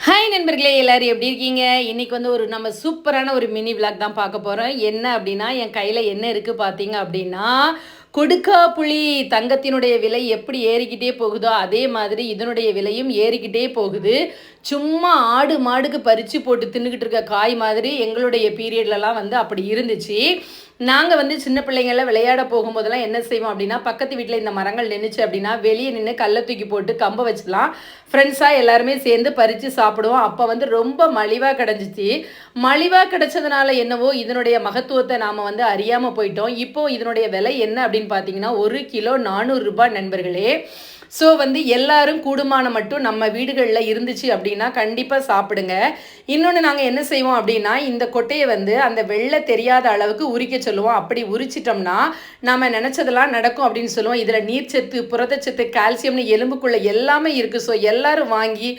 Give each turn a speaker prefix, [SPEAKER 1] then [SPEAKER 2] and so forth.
[SPEAKER 1] Hi நண்பர்களே, எல்லாரும் எப்படி இருக்கீங்க? இன்னைக்கு வந்து நம்ம சூப்பரான ஒரு மினி விளாக் தான் பார்க்க போகிறோம். என்ன அப்படின்னா, என் கையில் என்ன இருக்குது பார்த்தீங்க அப்படின்னா, கொடுக்காப்புளி தங்கத்தினுடைய விலை எப்படி ஏறிக்கிட்டே போகுதோ அதே மாதிரி இதனுடைய விலையும் ஏறிக்கிட்டே போகுது. சும்மா ஆடு மாடுக்கு பறித்து போட்டு தின்னுக்கிட்டு இருக்க காய் மாதிரி எங்களுடைய பீரியட்லலாம் வந்து அப்படி இருந்துச்சு. நாங்கள் வந்து சின்ன பிள்ளைங்கள விளையாட போகும்போதெல்லாம் என்ன செய்வோம் அப்படின்னா, பக்கத்து வீட்டில் இந்த மரங்கள் நின்றுச்சு அப்படின்னா வெளியே நின்று கல்லை தூக்கி போட்டு கம்பை வச்சுக்கலாம் ஃப்ரெண்ட்ஸாக எல்லாருமே சேர்ந்து பறித்து சாப்பிடுவோம். அப்போ வந்து ரொம்ப மலிவாக கிடச்சிச்சு. மலிவாக கிடச்சதுனால என்னவோ இதனுடைய மகத்துவத்தை நாம் வந்து அறியாமல் போயிட்டோம். இப்போது இதனுடைய விலை என்ன அப்படின்னு பார்த்தீங்கன்னா, 1 கிலோ 400 ரூபாய் நண்பர்களே. ஸோ வந்து எல்லாரும் கூடுமானம் மட்டும் நம்ம வீடுகளில் இருந்துச்சு அப்படின்னா கண்டிப்பாக சாப்பிடுங்க. இன்னொன்று நாங்கள் என்ன செய்வோம் அப்படின்னா, இந்த கொட்டையை வந்து அந்த வெள்ளை தெரியாத அளவுக்கு உரிக்க சொல்லுவோம். அப்படி உரிச்சிட்டோம்னா நம்ம நினச்சதெல்லாம் நடக்கும் அப்படின்னு சொல்லுவோம். இதில் நீர்ச்சத்து, புரதச்சத்து, கால்சியம்னு எலும்புக்குள்ளே எல்லாமே இருக்குது. ஸோ எல்லாரும் வாங்கி